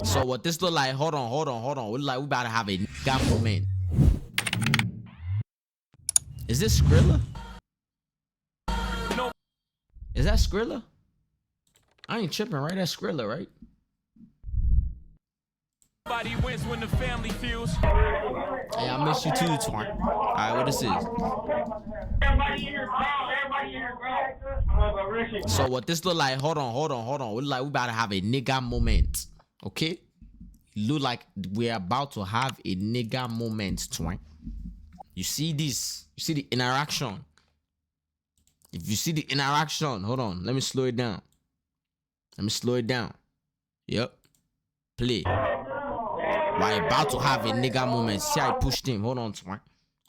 So what this look like? Hold on. We like we about to have a nigga moment. Is this Skrilla? No. Is that Skrilla? I ain't tripping, right? That's Skrilla, right? Nobody wins when the family feels. Hey, I miss you too, Twine. Alright, what this is? So what this look like? Hold on. We like we about to have a nigga moment. Okay? Look like we're about to have a nigga moment, Twine. You see this? You see the interaction? If you see the interaction, hold on. Let me slow it down. Yep. Play. We're about to have a nigga moment. See how I pushed him. Hold on, Twine.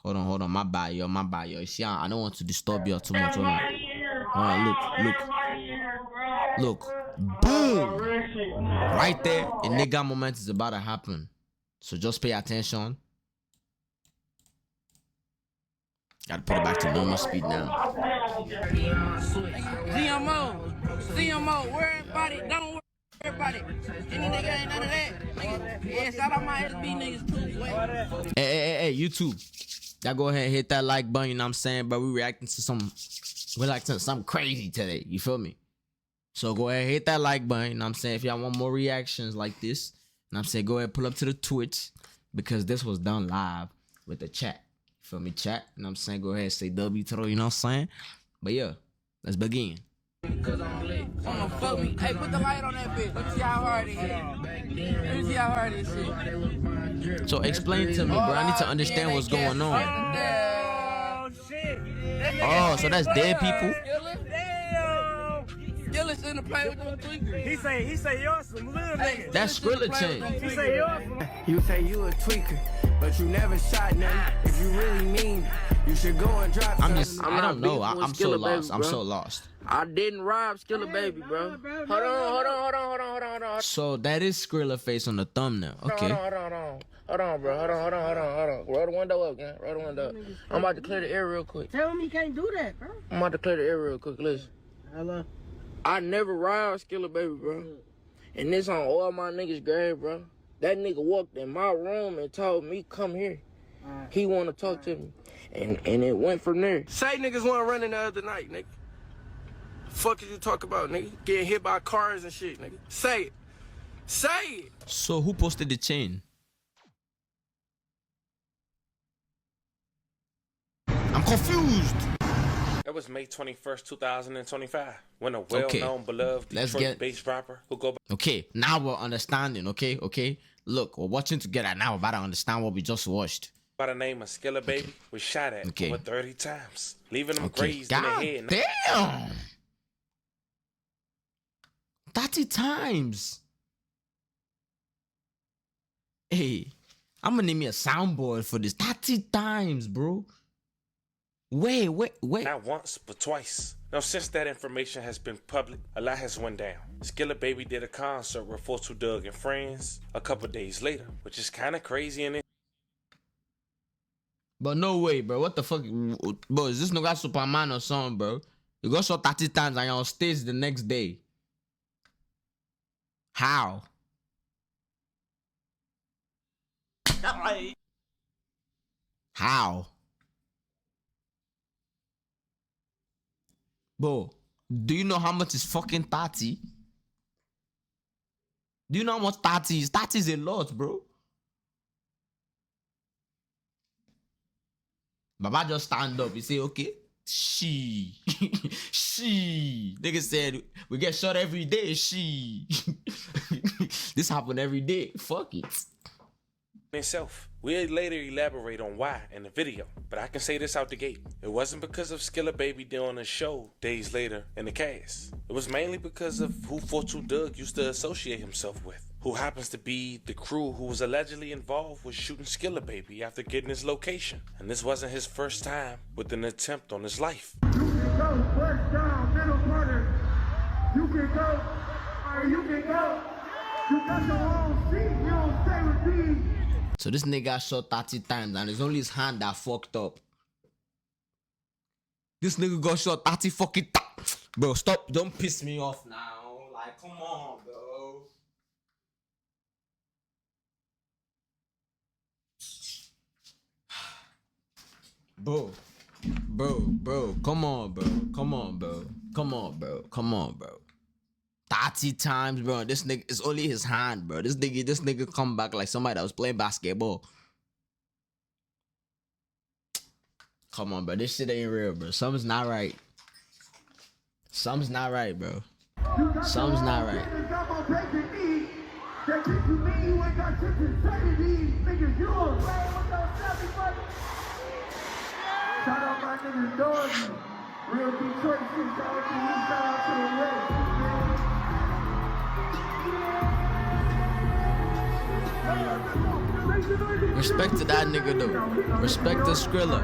Hold on. My bad, yo. You see, I don't want to disturb you too much. Hold on. Look. Boom. Right there, a nigga moment is about to happen. So just pay attention. Gotta put it back to normal speed now. CMO, worry about it, don't worry about it. Any nigga ain't none of that. Nigga. Yeah, shout out my SB niggas too. Hey, YouTube. Y'all go ahead and hit that like button, you know what I'm saying, bro? We reacting to something crazy today, you feel me? So go ahead and hit that like button, you know what I'm saying? If y'all want more reactions like this, you know what I'm saying, go ahead and pull up to the Twitch, because this was done live with the chat. Feel me, chat? You know what I'm saying? Go ahead and say W throw, you know what I'm saying? But yeah, let's begin. Cause I'm lit. Someone fuck me. Hey, put the light on that bitch. Let me see how hard it is. Let me see how hard this shit. So explain to me, bro. I need to understand what's going on. Oh, shit. Oh, so that's dead people? Skrilla shouldn't play with them tweakers. He say you're some little nigga. That's Skrilla chain. He say you're some. You say you a tweaker, but you never shot nothing. If you really mean it, you should go and drop I something. don't know. I'm so Skrilla, lost. baby, I'm bro. so lost. I didn't rob Skrilla baby, bro. Hold on. So that is Skrilla face on the thumbnail. Okay. Hold on, bro. Hold on. Roll the window up, man. Roll the window up. I'm about to clear the air real quick. Tell him he can't do that, bro. I'm about to clear the air real quick. Listen. Hello. I never robbed Skrilla baby, bro. And this on all my niggas' grave, bro. That nigga walked in my room and told me, come here. He want to talk to me. And it went from there. Say niggas want running the other night, nigga. Fuck is you talk about, nigga? Getting hit by cars and shit, nigga. Say it. Say it. So who posted the chain? I'm confused. That was May 21st, 2025, when a well-known, beloved Detroit-based rapper who go by... Okay, now we're understanding, okay? Look, we're watching together now. We're about to understand what we just watched. by the name of Skrilla Baby was shot at over 30 times, leaving him grazed in the head. Damn! 30 times. Hey, I'm gonna need me a soundboard for this. 30 times, bro. Wait. Not once, but twice. Now, since that information has been public, a lot has went down. Skrilla Baby did a concert with 42 Dugg and friends a couple days later, which is kind of crazy and But no way, bro. What the fuck? Bro, is this no guy Superman or something, bro? You go shot 30 times and you're on stage the next day. How? How? Bro, do you know how much is fucking 30? Do you know how much 30 is? 30 is a lot, bro. Baba just stand up. He say, okay, she. Nigga said, we get shot every day, she. This happen every day. Fuck it. itself. We'll later elaborate on why in the video, but I can say this out the gate. It wasn't because of Skrilla Baby doing a show days later in the cast. It was mainly because of who 42 Dugg used to associate himself with, who happens to be the crew who was allegedly involved with shooting Skrilla Baby after getting his location. And this wasn't his first time with an attempt on his life. You can go first down, middle corner. You can go, or you can go. You got your own seat, you don't stay with me. So this nigga got shot 30 times and it's only his hand that fucked up. This nigga got shot 30 fucking times. Bro, stop. Don't piss me off now. Like, come on, bro. Bro, come on, bro. Come on, bro. 30 times, bro. This nigga, it's only his hand, bro. This nigga come back like somebody that was playing basketball. Come on, bro. This shit ain't real, bro. Something's not right. Something's not right, bro. Something's not right. Shout out my niggas Dorothy. Real Detroit shit. Shout out to you. Shout out to the West. Respect to that nigga though. Respect to Skrilla.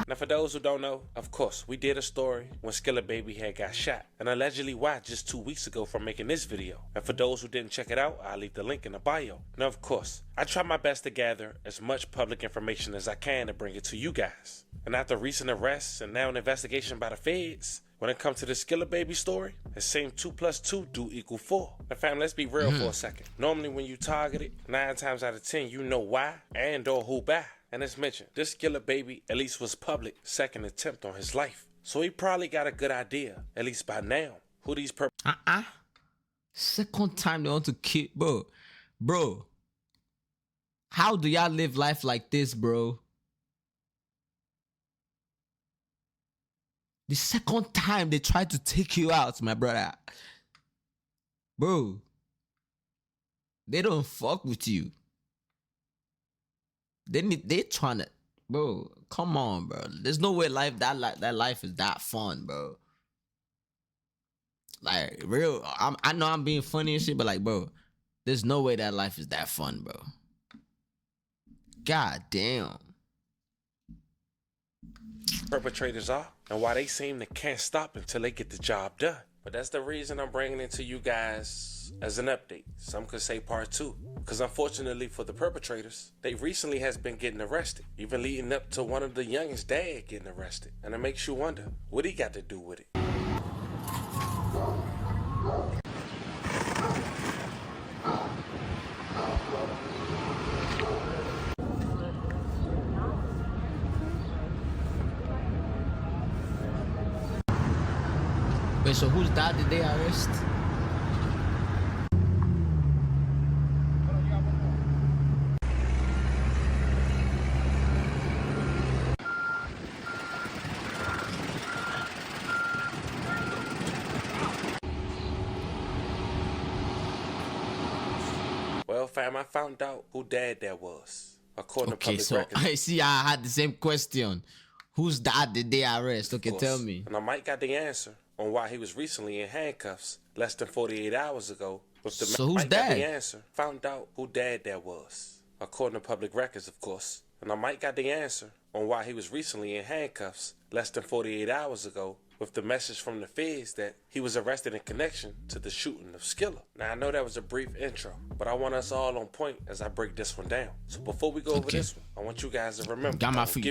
Now, for those who don't know, of course, we did a story when Skrilla Baby had got shot and allegedly why just 2 weeks ago for making this video. And for those who didn't check it out, I'll leave the link in the bio. Now, of course, I try my best to gather as much public information as I can to bring it to you guys. And after recent arrests and now an investigation by the feds, when it comes to the Skrilla Baby story, it seems 2 + 2 do equal 4. Now, fam, let's be real for a second. Normally, when you target it, 9 times out of 10, you know why and or who by. And as mentioned, this Skrilla Baby at least was public second attempt on his life. So he probably got a good idea, at least by now, who these Second time they want to kill, bro. How do y'all live life like this, bro? The second time they try to take you out, my brother. Bro. They don't fuck with you. They trying to, bro. Come on, bro. There's no way that life is that fun, bro. Like, real. I know I'm being funny and shit, but like, bro, there's no way that life is that fun, bro. God damn. Perpetrators are and why they seem to can't stop until they get the job done. But that's the reason I'm bringing it to you guys as an update. Some could say part 2. Because unfortunately for the perpetrators, they recently has been getting arrested, even leading up to one of the youngest dad getting arrested. And it makes you wonder, what he got to do with it? Wait, so whose dad did they arrest? Well, fam, I found out who dad that was, according to public so records. I see. I had the same question. Whose dad did they arrest? Okay, tell me. And I might got the answer on why he was recently in handcuffs less than 48 hours ago. With the So who's dad? Got the answer. Found out who dad that was, according to public records, of course. And I might got the answer on why he was recently in handcuffs less than 48 hours ago with the message from the feds that he was arrested in connection to the shooting of Skrilla. Now, I know that was a brief intro, but I want us all on point as I break this one down. So before we go over this one, I want you guys to remember, got my full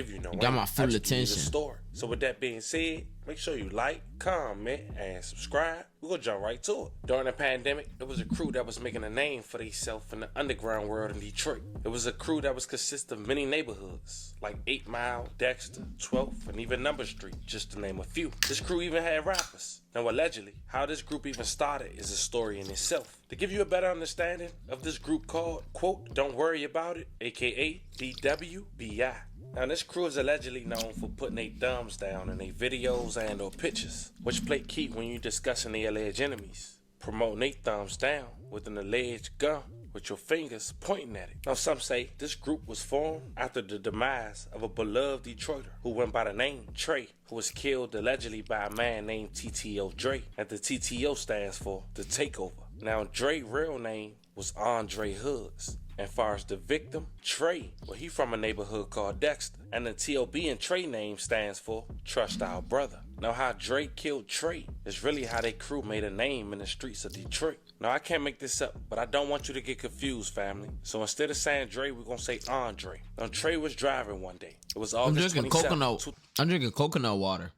attention. Story. So with that being said, make sure you like, comment, and subscribe. We're gonna jump right to it. During the pandemic, it was a crew that was making a name for themselves in the underground world in Detroit. It was a crew that was consist of many neighborhoods, like 8 Mile, Dexter, 12th, and even Number Street, just to name a few. This crew even had rappers. Now, allegedly, how this group even started is a story in itself. To give you a better understanding of this group called, quote, Don't Worry About It, aka DWBI. Now, this crew is allegedly known for putting their thumbs down in their videos and or pictures, which play key when you're discussing their alleged enemies, promoting their thumbs down with an alleged gun with your fingers pointing at it. Now, some say this group was formed after the demise of a beloved Detroiter who went by the name Trey, who was killed allegedly by a man named TTO Dre, and the TTO stands for The Takeover. Now, Dre's real name was Andre Hoods. And far as the victim, Trey, well, he from a neighborhood called Dexter. And the T.O.B. and Trey name stands for Trust Our Brother. Now how Drake killed Trey is really how they crew made a name in the streets of Detroit. Now I can't make this up, but I don't want you to get confused, family. So instead of saying Dre, we're gonna say Andre. Now Trey was driving one day. It was August 27th, I'm drinking coconut water.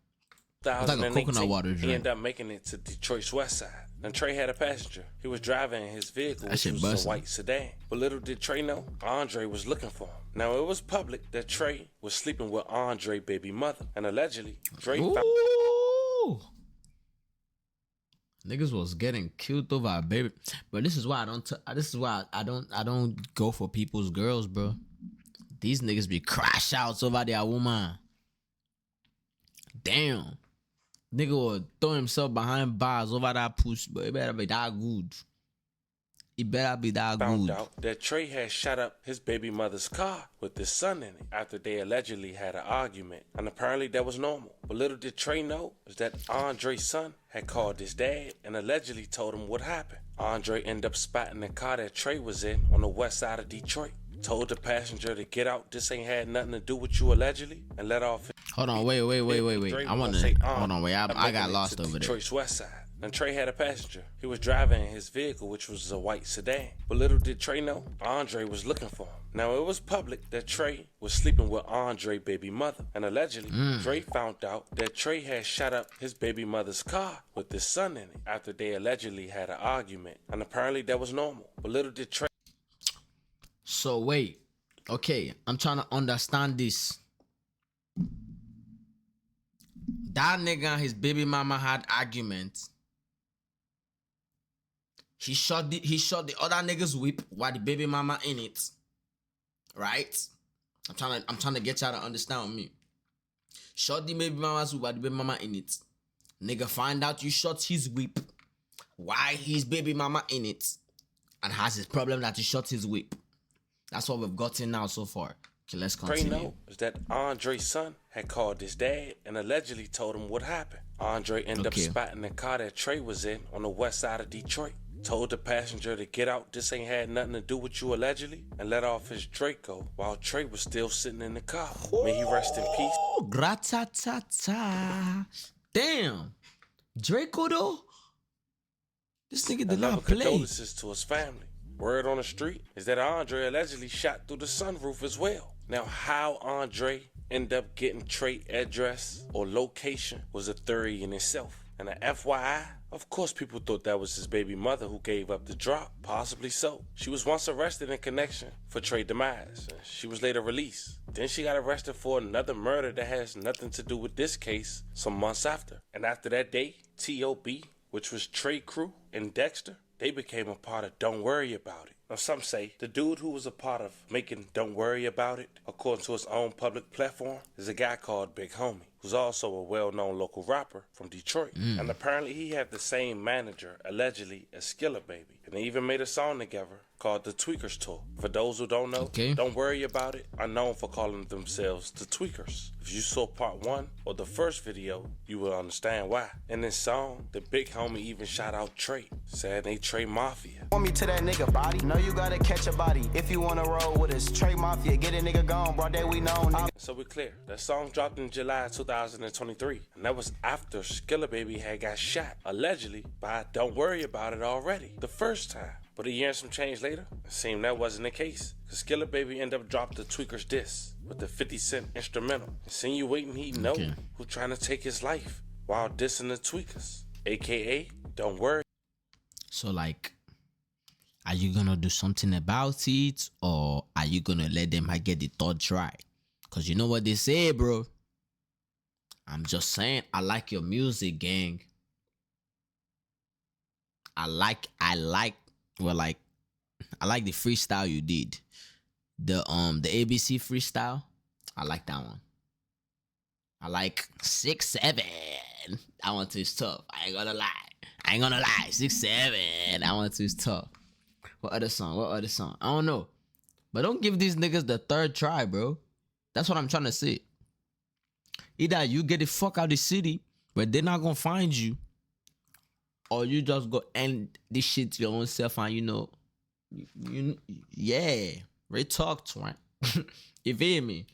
2018. Coconut water drink. He ended up making it to Detroit's west side. And Trey had a passenger. He was driving in his vehicle, which was a white sedan. But little did Trey know, Andre was looking for him. Now it was public that Trey was sleeping with Andre baby mother, and allegedly Dre found. Niggas was getting killed over a baby, but this is why I don't go for people's girls, bro. These niggas be crash outs over their woman. Damn, nigga will throw himself behind bars over that push, but it better be that good. It better be that Found good. out that Trey had shot up his baby mother's car with his son in it after they allegedly had an argument, and apparently that was normal. But little did Trey know is that Andre's son had called his dad and allegedly told him what happened. Andre ended up spotting the car that Trey was in on the west side of Detroit. Told the passenger to get out, this ain't had nothing to do with you allegedly, and let off. Hold on, wait. I got lost over there. Detroit's west side. And Trey had a passenger. He was driving in his vehicle, which was a white sedan. But little did Trey know, Andre was looking for him. Now it was public that Trey was sleeping with Andre baby mother. And allegedly, Dre found out that Trey had shot up his baby mother's car with his son in it after they allegedly had an argument. And apparently that was normal. But little did Trey. So wait, okay, I'm trying to understand this. That nigga and his baby mama had arguments. He shot the other nigga's whip while the baby mama in it. Right? I'm trying to get y'all to understand me. Shot the baby mama's whip while the baby mama in it. Nigga find out you shot his whip while his baby mama in it. And has his problem that you shot his whip. That's what we've gotten now so far. Okay, let's continue. Trey know is that Andre's son had called his dad and allegedly told him what happened. Andre ended up spotting the car that Trey was in on the west side of Detroit. Told the passenger to get out, this ain't had nothing to do with you allegedly, and let off his Draco while Trey was still sitting in the car. May he rest in peace. Gratata. Damn. Draco though? This nigga did not play. Condolences to his family. Word on the street is that Andre allegedly shot through the sunroof as well. Now, how Andre ended up getting Trey address or location was a theory in itself. And an FYI, of course people thought that was his baby mother who gave up the drop. Possibly so. She was once arrested in connection for Trey demise. She was later released. Then she got arrested for another murder that has nothing to do with this case some months after. And after that day, T.O.B., which was Trey crew, and Dexter, they became a part of Don't Worry About It. Now some say the dude who was a part of making Don't Worry About It, according to his own public platform, is a guy called Big Homie, who's also a well-known local rapper from Detroit. And apparently he had the same manager, allegedly, as Skrilla Baby. And they even made a song together called The Tweakers Tour. For those who don't know, Don't Worry About It are known for calling themselves The Tweakers. If you saw part 1 or the first video, you will understand why. In this song, the Big Homie even shout out Trey, said they Trey Mafia. Want me to that nigga body? No, you gotta catch a body. If you wanna roll with us, Trey Mafia, get a nigga gone, bro, that we know, nigga. So we're clear. That song dropped in July 2023, and that was after Skrilla Baby had got shot, allegedly, by Don't Worry About It already, the first time. But a year and some change later, it seemed that wasn't the case, because Skrilla Baby ended up dropping the Tweakers diss with the 50 Cent instrumental, insinuating he know who trying to take his life while dissing the Tweakers, aka Don't Worry. So like, are you gonna do something about it, or are you gonna let them get the third try? Cause you know what they say, bro. I'm just saying, I like your music, gang. I like the freestyle you did. The ABC freestyle. I like that one. I like 6-7. That one too is tough. I ain't gonna lie. 6-7. That one too is tough. What other song? I don't know. But don't give these niggas the third try, bro. That's what I'm trying to say. Either you get the fuck out of the city where they're not gonna find you, or you just go end this shit to your own self and, you know, Yeah, real talk, twin. You feel me?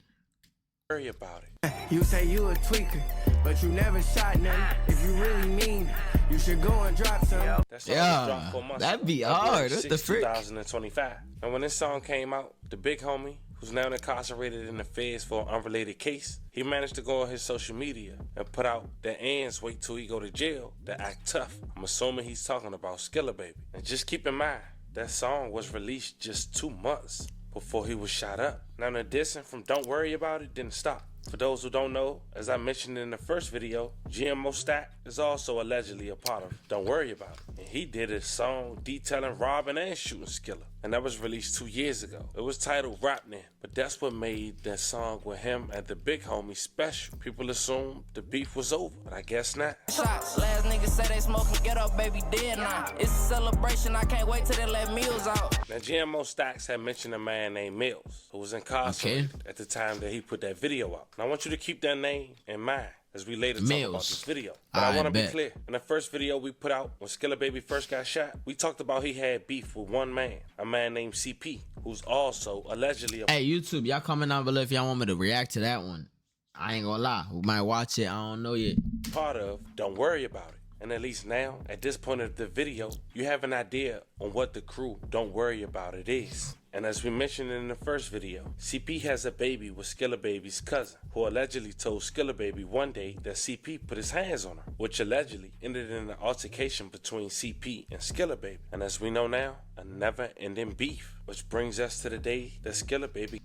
Worry about it. You say you a tweaker, but you never shot nothing. If you really mean, you should go and drop some. That song was dropped 4 months that'd be ago, hard. February What the 6th, frick? 2025. And when this song came out, the big homie, who's now incarcerated in the feds for an unrelated case, he managed to go on his social media and put out that ends wait till he go to jail to act tough. I'm assuming he's talking about Skrilla Baby. And just keep in mind, that song was released just 2 months before he was shot up. Now the dissing from Don't Worry About It didn't stop. For those who don't know, as I mentioned in the first video, GMO Stack is also allegedly a part of Don't Worry About It. And he did a song detailing robbing and shooting Skrilla. And that was released 2 years ago. It was titled Rappin', but that's what made that song with him and the big homie special. People assumed the beef was over, but I guess not. Shots. Last niggas say they smoking, get up, baby, dead now. It's a celebration, I can't wait till they let meals out. Now GMO Stacks had mentioned a man named Mills, who was incarcerated at the time that he put that video out. And I want you to keep that name in mind as we later talk about this video. But I want to be clear. In the first video we put out when Skrilla Baby first got shot, we talked about he had beef with one man, a man named CP, who's also allegedly a... Hey, YouTube, y'all comment down below if y'all want me to react to that one. I ain't gonna lie. We might watch it. I don't know yet. part of Don't Worry About It. And at least now, at this point of the video, you have an idea on what the crew Don't Worry About It is. And as we mentioned in the first video, CP has a baby with Skrilla Baby's cousin, who allegedly told Skrilla Baby one day that CP put his hands on her, which allegedly ended in an altercation between CP and Skrilla Baby. And as we know now, a never-ending beef, which brings us to the day that Skrilla Baby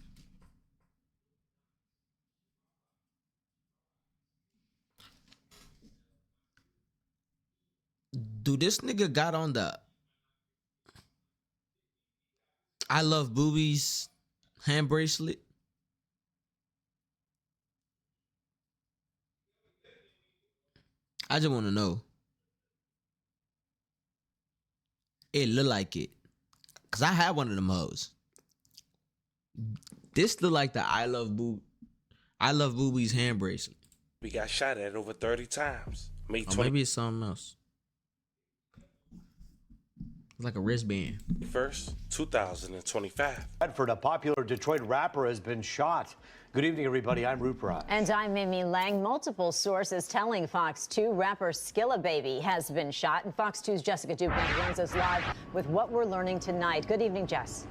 Do this nigga got on the I Love Boobies hand bracelet? I just want to know. It look like it. Because I had one of them hoes. This look like the I Love Boobies hand bracelet. We got shot at over 30 times. May 20- maybe it's something else. It's like a wristband. 1st, 2025. Bedford, a popular Detroit rapper, has been shot. Good evening, everybody. I'm Rupert. And I'm Mimi Lang. Multiple sources telling Fox 2 rapper Skrilla Baby has been shot. And Fox 2's Jessica Dubnik joins us live with what we're learning tonight. Good evening, Jess.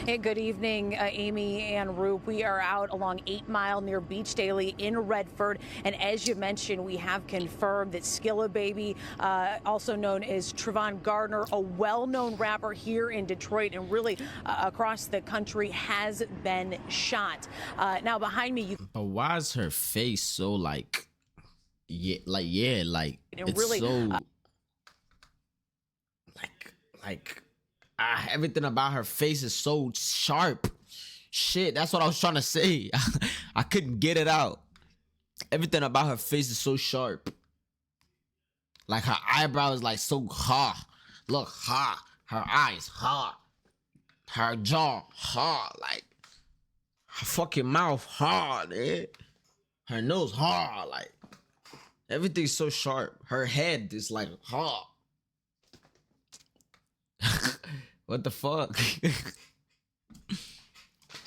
Hey, good evening, Amy and Roop. We are out along 8 Mile near Beach Daily in Redford. And as you mentioned, we have confirmed that Skrilla Baby, also known as Trevon Gardner, a well-known rapper here in Detroit and really across the country, has been shot. Now, behind me, But why is her face so like it's really, so everything about her face is so sharp. Shit, that's what I was trying to say. I couldn't get it out. Everything about her face is so sharp. Like her eyebrow is like so hard. Look, hard. Her eyes hard. Her jaw hard. Like her fucking mouth hard, eh? Her nose hard. Like everything's so sharp. Her head is like hard. What the fuck?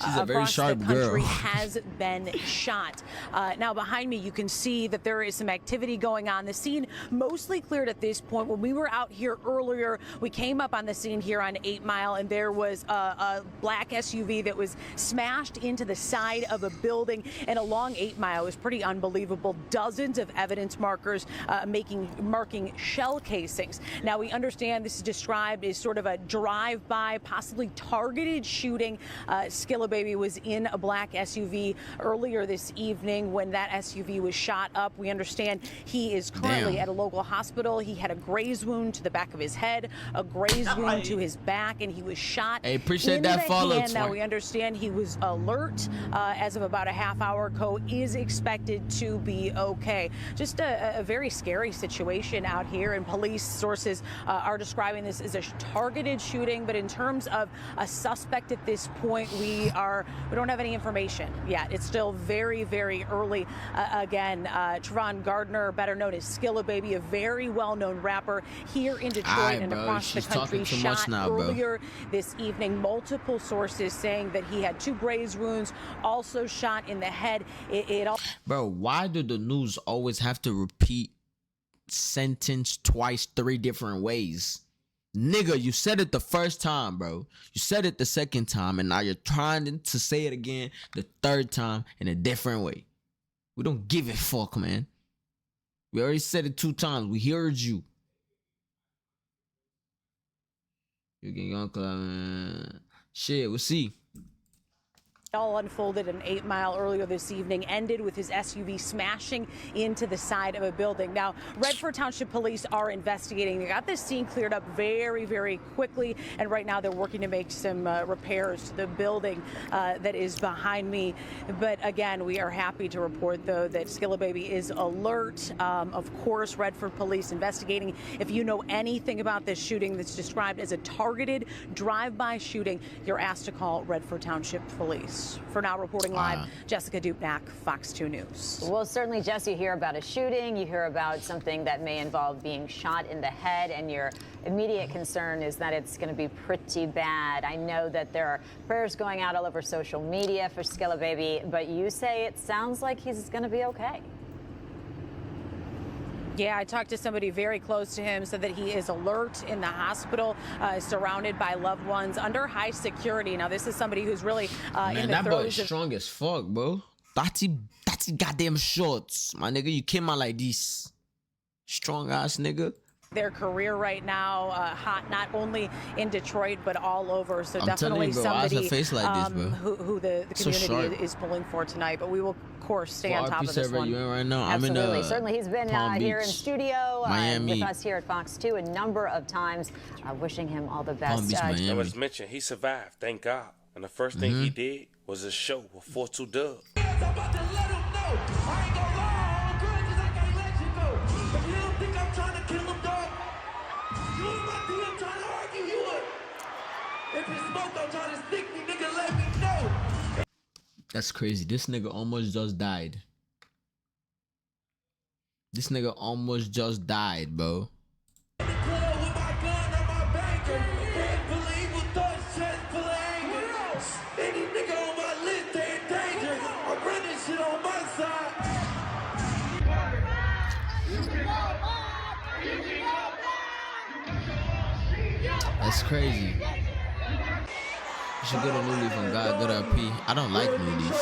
She's a very sharp girl. Has been shot. Now behind me, you can see that there is some activity going on. The scene mostly cleared at this point. When we were out here earlier, we came up on the scene here on 8 Mile, and there was a black SUV that was smashed into the side of a building. And along 8 Mile, it was pretty unbelievable. Dozens of evidence markers marking shell casings. Now we understand this is described as sort of a drive-by, possibly targeted shooting. Skrilla Baby was in a black SUV earlier this evening when that SUV was shot up. We understand he is currently at a local hospital. He had a graze wound to the back of his head, a graze wound to his back, and he was shot. Hey, appreciate in that the follow. hand. Now we understand he was alert as of about a half hour ago, is expected to be okay. Just a very scary situation out here, and police sources are describing this as a targeted shooting. But in terms of a suspect at this point, we we don't have any information yet. It's still very, very early. Again, Trevon Gardner, better known as Skrilla Baby, a very well-known rapper here in Detroit and across the country, shot earlier this evening. Multiple sources saying that he had 2 graze wounds, also shot in the head. Bro, why do the news always have to repeat sentence twice, 3 different ways? Nigga, you said it the first time, bro. You said it the second time, and now you're trying to say it again the 3rd time in a different way. We don't give a fuck, man. We already said it 2 times. We heard you. You can go, shit, we'll see. All unfolded in 8 Mile earlier this evening, ended with his SUV smashing into the side of a building. Now, Redford Township Police are investigating. They got this scene cleared up very, very quickly, and right now they're working to make some repairs to the building that is behind me. But again, we are happy to report, though, that Skrilla Baby is alert. Of course, Redford Police investigating. If you know anything about this shooting that's described as a targeted drive-by shooting, you're asked to call Redford Township Police. For now, reporting live, Jessica Dupnack, Fox 2 News. Well, certainly, Jess, you hear about a shooting, you hear about something that may involve being shot in the head, and your immediate concern is that it's going to be pretty bad. I know that there are prayers going out all over social media for Skrilla Baby, but you say it sounds like he's going to be okay. Yeah, I talked to somebody very close to him, said that he is alert in the hospital, surrounded by loved ones, under high security. Now, this is somebody who's really in the that boy is throes of... strong as fuck, bro. That's goddamn shorts, my nigga. You came out like this. Strong ass nigga. Their career right now, hot not only in Detroit but all over. So definitely somebody face like this, bro. who the community is pulling for tonight. But we will, of course, stay on top of this one. You in right now? Absolutely. I'm in certainly, he's been here in studio with us here at Fox 2 a number of times. Wishing him all the best. It was mentioned he survived, thank God. And the first thing he did was a show with 4-2 Dub. That's crazy. This nigga almost just died. This nigga almost just died, bro. That's crazy. You should get a new leaf on God, good RP. I don't like new leaf.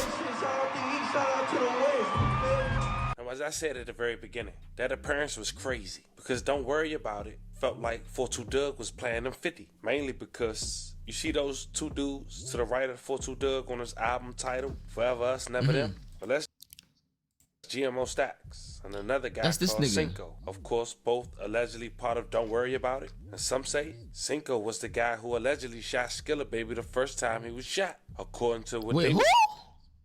And as I said at the very beginning, that appearance was crazy. Because Don't Worry About It felt like 4-2 Doug was playing them 50. Mainly because you see those 2 dudes to the right of 4-2 Doug on his album title, Forever Us, Never Them. But let's GMO Stacks and another guy called Cinco. Of course, both allegedly part of Don't Worry About It. And some say Cinco was the guy who allegedly shot Skrilla Baby the first time he was shot. According to what they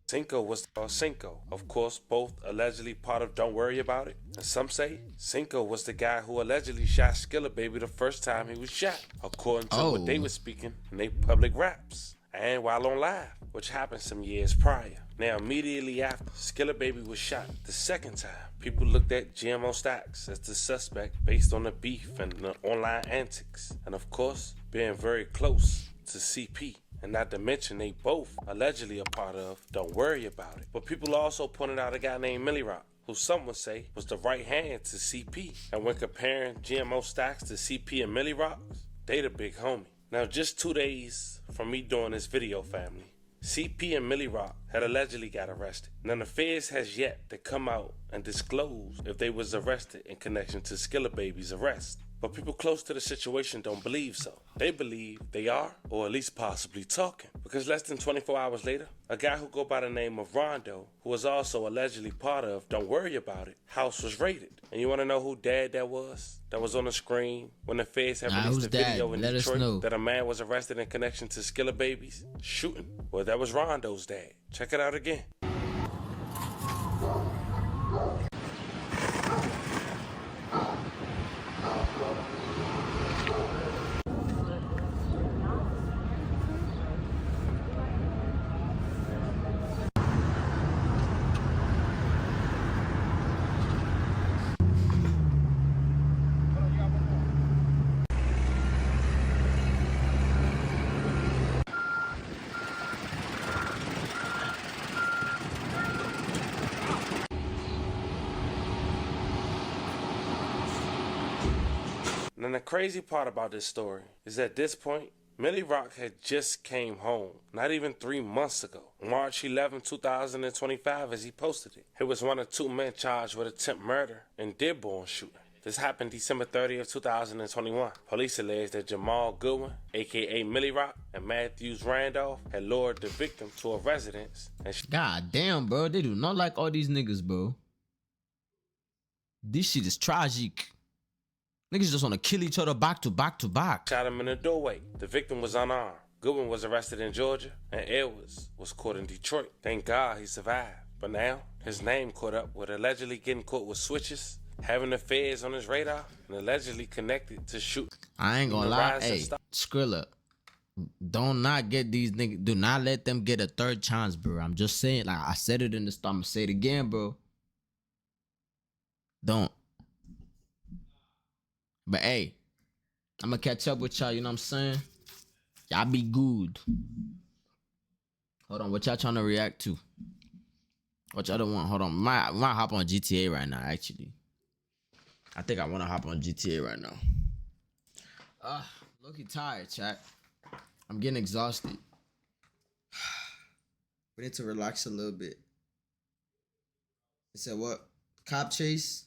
Cinco was Cinco. Of course, both allegedly part of Don't Worry About It. And some say Cinco was the guy who allegedly shot Skrilla Baby the first time he was shot. According to what they were speaking in their public raps. And while on live, which happened some years prior. Now, immediately after Skrilla Baby was shot the second time, people looked at GMO Stacks as the suspect based on the beef and the online antics. And of course, being very close to CP. And not to mention they both allegedly a part of Don't Worry About It. But people also pointed out a guy named Millie Rock, who some would say was the right hand to CP. And when comparing GMO Stacks to CP and Millie Rock, they the big homie. Now, just 2 days from me doing this video, family, CP and Millie Rock had allegedly got arrested. Now, the feds has yet to come out and disclose if they was arrested in connection to Skrilla Baby's arrest. But people close to the situation don't believe so. They believe they are, or at least possibly talking. Because less than 24 hours later, a guy who go by the name of Rondo, who was also allegedly part of Don't Worry About It, house was raided. And you want to know who dad that was on the screen when the feds had released the video in Detroit that a man was arrested in connection to Skrilla Baby's shooting? Well, that was Rondo's dad. Check it out again. And then the crazy part about this story is at this point, Millie Rock had just came home, not even 3 months ago, March 11, 2025, as he posted it. It was one of 2 men charged with attempted murder and Dearborn shooting. This happened December 30th, 2021. Police alleged that Jamal Goodwin, aka Millie Rock, and Matthews Randolph had lured the victim to a residence. And God damn, bro. They do not like all these niggas, bro. This shit is tragic. Niggas just want to kill each other back to back to back. Shot him in the doorway. The victim was unarmed. Goodwin was arrested in Georgia, and Edwards was caught in Detroit. Thank God he survived. But now, his name caught up with allegedly getting caught with switches, having affairs on his radar, and allegedly connected to shoot. I ain't gonna lie. Hey, Skrilla, do not get these niggas. Do not let them get a third chance, bro. I'm just saying, like I said it in the start, I'm gonna say it again, bro. Don't. But hey, I'm gonna catch up with y'all, you know what I'm saying? Y'all be good. Hold on, what y'all trying to react to? What y'all don't want? Hold on, might hop on GTA right now, actually. I think I wanna hop on GTA right now. Looking tired, chat. I'm getting exhausted. We need to relax a little bit. It said what? Cop chase?